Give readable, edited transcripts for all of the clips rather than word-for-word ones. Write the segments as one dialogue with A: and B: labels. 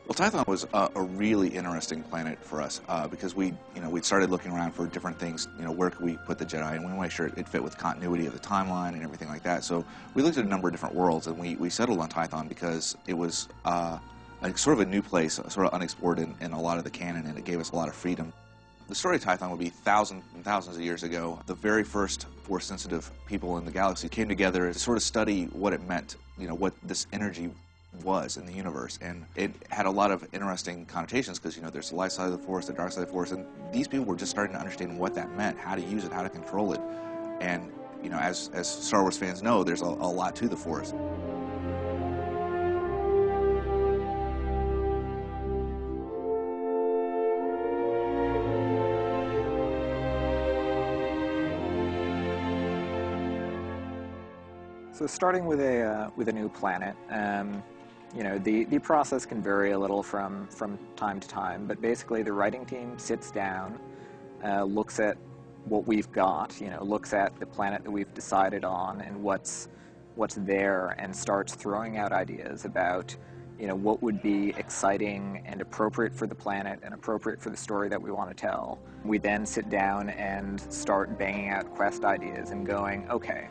A: Well, Tython was a really interesting planet for us because we'd started looking around for different things. Where could we put the Jedi, and we want to make sure it fit with continuity of the timeline and everything like that. So we looked at a number of different worlds, and we settled on Tython because it was sort of a new place, sort of unexplored in a lot of the canon, and it gave us a lot of freedom. The story of Tython would be thousands and thousands of years ago. The very first Force-sensitive people in the galaxy came together to sort of study what it meant, what this energy was in the universe, and it had a lot of interesting connotations because there's the light side of the Force, the dark side of the Force, and these people were just starting to understand what that meant, how to use it, how to control it, and as Star Wars fans know, there's a lot to the Force.
B: So starting with a new planet, the process can vary a little from time to time, but basically the writing team sits down, looks at what we've got, looks at the planet that we've decided on and what's there, and starts throwing out ideas about what would be exciting and appropriate for the planet and appropriate for the story that we want to tell. We then sit down and start banging out quest ideas and going, okay,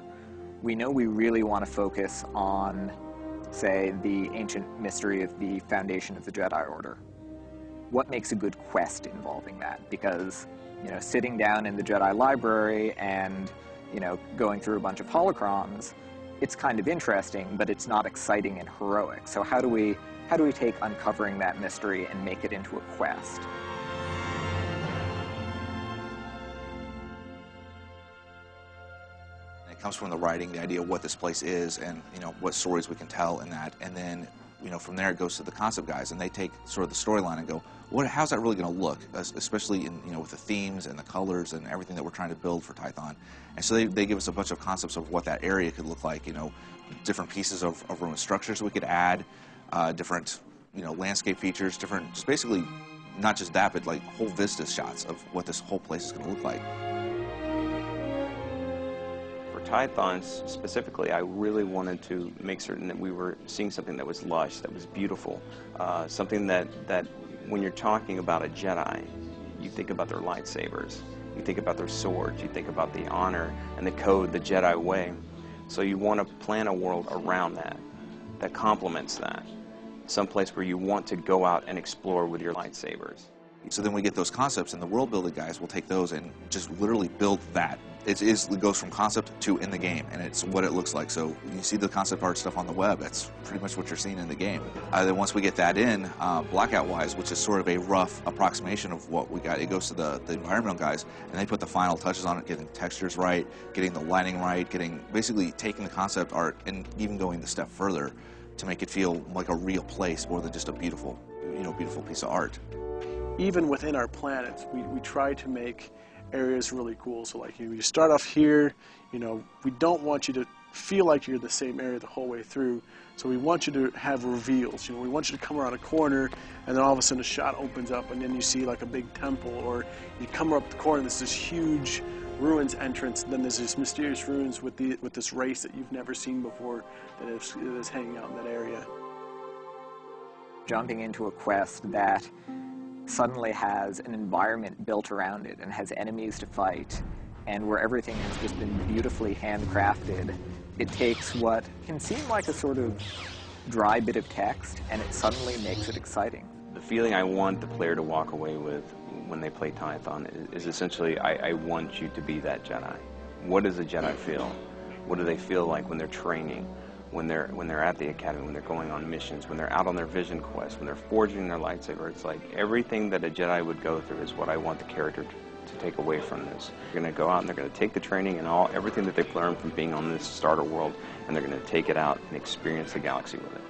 B: we know we really want to focus on, say, the ancient mystery of the foundation of the Jedi Order. What makes a good quest involving that? Because, sitting down in the Jedi library and, going through a bunch of holocrons, it's kind of interesting, but it's not exciting and heroic. So how do we take uncovering that mystery and make it into a quest?
A: It comes from the writing, the idea of what this place is, and what stories we can tell in that, and then from there it goes to the concept guys, and they take sort of the storyline and go, how's that really going to look, especially in with the themes and the colors and everything that we're trying to build for Tython. And so they give us a bunch of concepts of what that area could look like, different pieces of ruined structures we could add, different landscape features, just basically not just that, but like whole vista shots of what this whole place is going to look like.
C: Tython specifically, I really wanted to make certain that we were seeing something that was lush, that was beautiful, something that when you're talking about a Jedi, you think about their lightsabers, you think about their swords, you think about the honor and the code, the Jedi way. So you want to plan a world around that complements that, someplace where you want to go out and explore with your lightsabers.
A: So then we get those concepts, and the world building guys will take those and just literally build that. It goes from concept to in the game, and it's what it looks like. So you see the concept art stuff on the web, that's pretty much what you're seeing in the game. Then once we get that in, blackout-wise, which is sort of a rough approximation of what we got, it goes to the environmental guys, and they put the final touches on it, getting textures right, getting the lighting right, basically taking the concept art and even going a step further to make it feel like a real place more than just a beautiful piece of art.
D: Even within our planets, we try to make areas really cool. So like, you start off here, we don't want you to feel like you're the same area the whole way through. So we want you to have reveals. We want you to come around a corner, and then all of a sudden a shot opens up, and then you see like a big temple, or you come up the corner and there's this huge ruins entrance, and then there's these mysterious ruins with this race that you've never seen before that is hanging out in that area.
B: Jumping into a quest that suddenly has an environment built around it and has enemies to fight, and where everything has just been beautifully handcrafted, it takes what can seem like a sort of dry bit of text and it suddenly makes it exciting.
C: The feeling I want the player to walk away with when they play Tython is essentially, I want you to be that Jedi. What does a Jedi feel? What do they feel like when they're training? When they're at the academy, when they're going on missions, when they're out on their vision quest, when they're forging their lightsaber? It's like everything that a Jedi would go through is what I want the character to take away from this. They're going to go out and they're going to take the training and everything that they've learned from being on this starter world, and they're going to take it out and experience the galaxy with it.